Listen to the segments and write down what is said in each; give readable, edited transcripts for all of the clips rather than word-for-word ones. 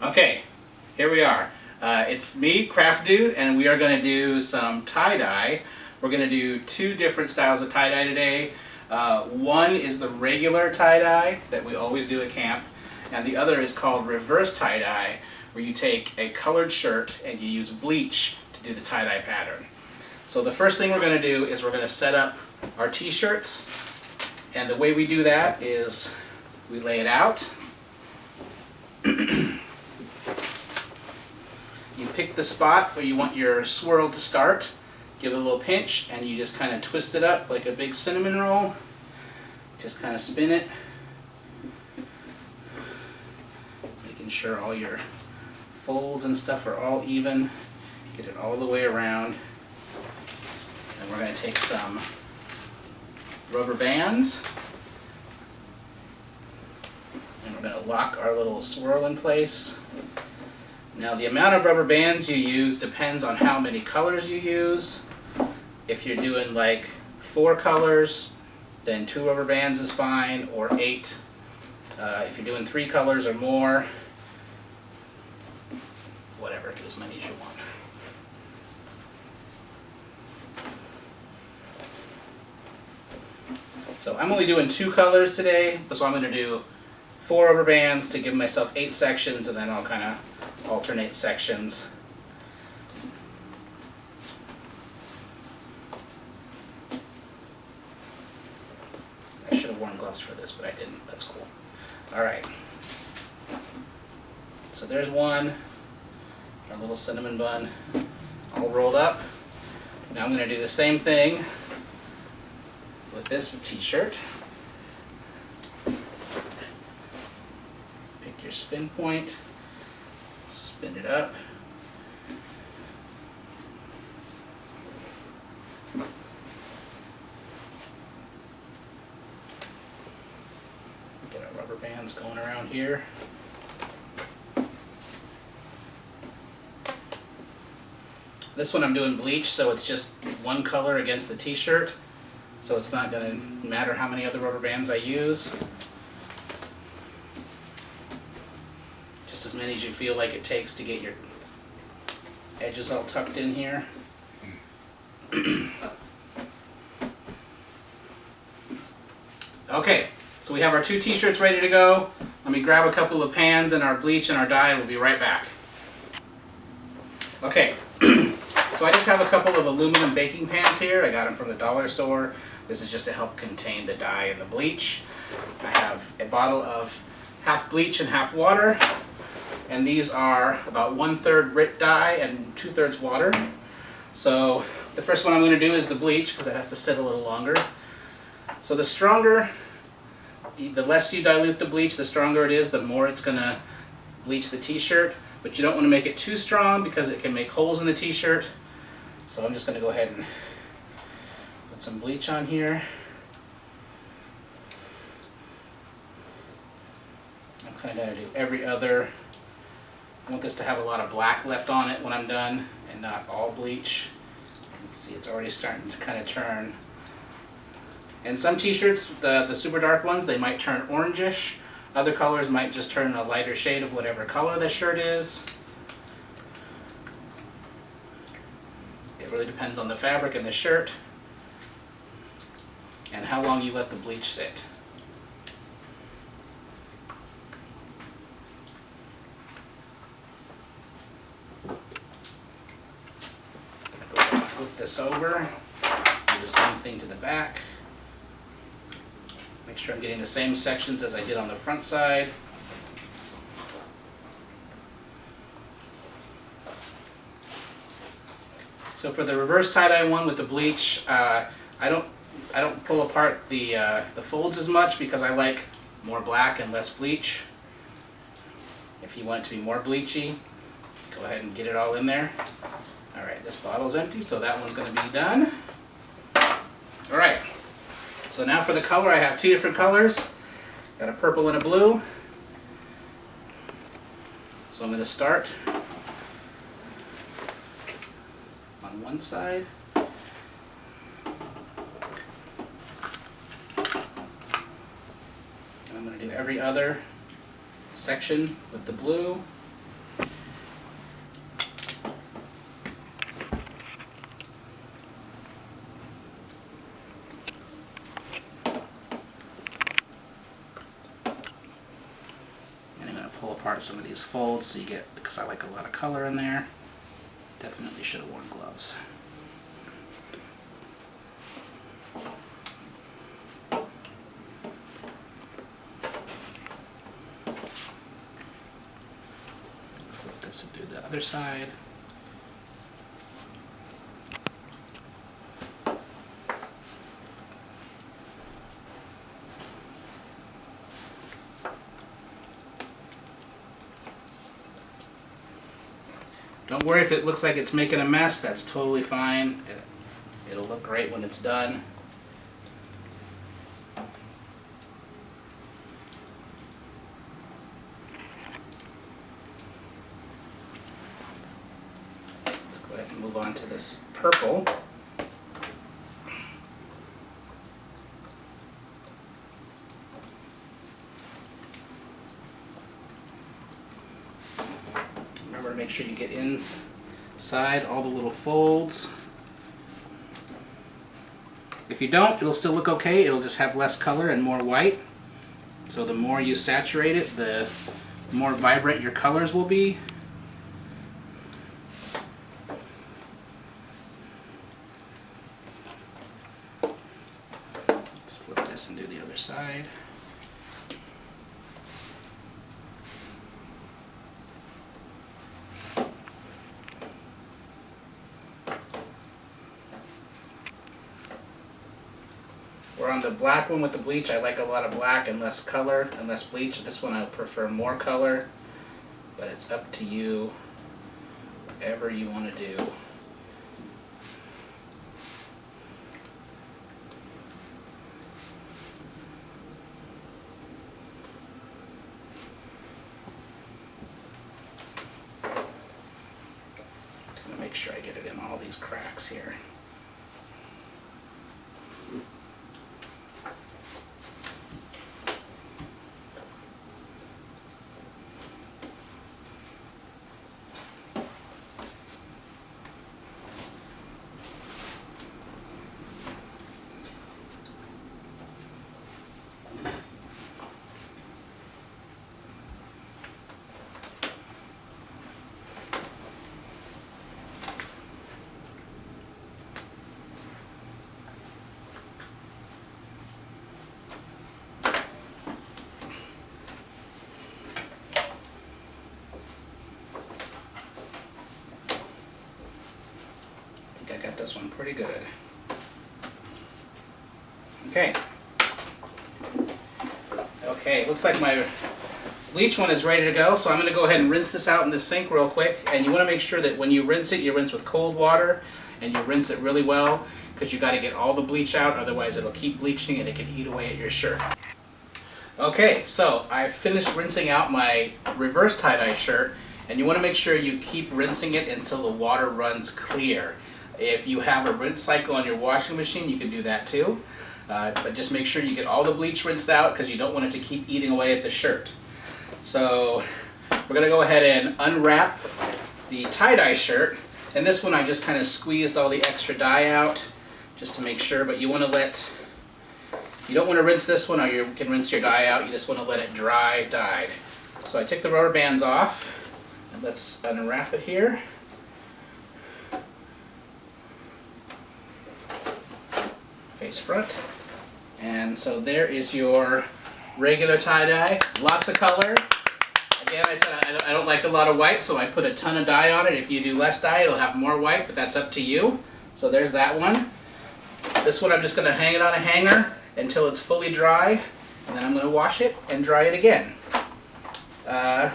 Okay, here we are. It's me, Craft Dude, and we are going to do some tie-dye. We're going to do two different styles of tie-dye today. One is the regular tie-dye that we always do at camp, and the other is called reverse tie-dye, where you take a colored shirt and you use bleach to do the tie-dye pattern. So the first thing we're going to do is we're going to set up our t-shirts, and the way we do that is we lay it out. You pick the spot where you want your swirl to start, give it a little pinch, and you just kind of twist it up like a big cinnamon roll. Just kind of spin it, making sure all your folds and stuff are all even. Get it all the way around. And we're going to take some rubber bands, and we're going to lock our little swirl in place. Now the amount of rubber bands you use depends on how many colors you use. If you're doing like 4 colors, then 2 rubber bands is fine, or 8. If you're doing 3 colors or more, whatever, get as many as you want. So I'm only doing 2 colors today, so I'm going to do 4 rubber bands to give myself 8 sections, and then I'll kind of alternate sections. I should have worn gloves for this, but I didn't. That's cool. Alright. So there's one, our little cinnamon bun, all rolled up. Now I'm going to do the same thing with this t-shirt. Pick your spin point. Spin it up. Get our rubber bands going around here. This one I'm doing bleach, so it's just one color against the t-shirt, so it's not going to matter how many other rubber bands I use. As many as you feel like it takes to get your edges all tucked in here. Okay, so we have our 2 t-shirts ready to go. Let me grab a couple of pans and our bleach and our dye, and we'll be right back. Okay, so I just have a couple of aluminum baking pans here. I got them from the dollar store. This is just to help contain the dye and the bleach. I have a bottle of half bleach and half water. And these are about 1/3 grit dye and 2/3 water. So the first one I'm going to do is the bleach, because it has to sit a little longer. So the stronger, the less you dilute the bleach, the stronger it is, the more it's going to bleach the t-shirt. But you don't want to make it too strong because it can make holes in the t-shirt. So I'm just going to go ahead and put some bleach on here. I'm kind of going to do every other. I want this to have a lot of black left on it when I'm done, and not all bleach. You can see it's already starting to kind of turn. And some t-shirts, the super dark ones, they might turn orangish. Other colors might just turn a lighter shade of whatever color the shirt is. It really depends on the fabric and the shirt, and how long you let the bleach sit. Flip this over, do the same thing to the back. Make sure I'm getting the same sections as I did on the front side. So for the reverse tie-dye one with the bleach, I don't pull apart the folds as much, because I like more black and less bleach. If you want it to be more bleachy, go ahead and get it all in there. Alright, this bottle's empty, so that one's going to be done. Alright, so now for the color, I have 2 different colors. Got a purple and a blue. So I'm going to start on one side. And I'm going to do every other section with the blue. pull apart some of these folds so you get, because I like a lot of color in there. Definitely should have worn gloves. Flip this and do the other side. Don't worry if it looks like it's making a mess, that's totally fine. It'll look great when it's done. Let's go ahead and move on to this purple. Remember to make sure you get inside all the little folds. If you don't, it'll still look okay. It'll just have less color and more white. So the more you saturate it, the more vibrant your colors will be. Let's flip this and do the other side. We're on the black one with the bleach. I like a lot of black and less color and less bleach. This one I prefer more color, but it's up to you, whatever you want to do. I'm going to make sure I get it in all these cracks here. I got this one pretty good. Okay. Okay, looks like my bleach one is ready to go, so I'm going to go ahead and rinse this out in the sink real quick. And you want to make sure that when you rinse it, you rinse with cold water, and you rinse it really well, because you got to get all the bleach out, otherwise it'll keep bleaching and it can eat away at your shirt. Okay, so I finished rinsing out my reverse tie-dye shirt, and you want to make sure you keep rinsing it until the water runs clear. If you have a rinse cycle on your washing machine, you can do that too. But just make sure you get all the bleach rinsed out, because you don't want it to keep eating away at the shirt. So we're going to go ahead and unwrap the tie-dye shirt. And this one I just kind of squeezed all the extra dye out just to make sure. But you want to you don't want to rinse this one, or you can rinse your dye out. You just want to let it dry dyed. So I took the rubber bands off, and let's unwrap it here. Face front. And so there is your regular tie-dye. Lots of color. Again, I said I don't like a lot of white, so I put a ton of dye on it. If you do less dye, it'll have more white, but that's up to you. So there's that one. This one I'm just going to hang it on a hanger until it's fully dry, and then I'm going to wash it and dry it again.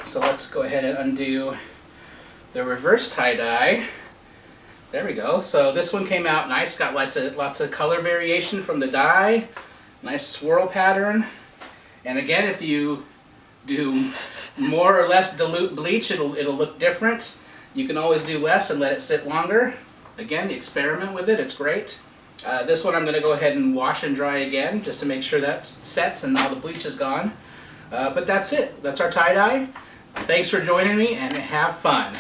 So let's go ahead and undo the reverse tie-dye. There we go. So this one came out nice, got lots of color variation from the dye, nice swirl pattern. And again, if you do more or less dilute bleach, it'll look different. You can always do less and let it sit longer. Again, experiment with it, it's great. This one I'm going to go ahead and wash and dry again, just to make sure that sets and all the bleach is gone. But that's it. That's our tie-dye. Thanks for joining me, and have fun.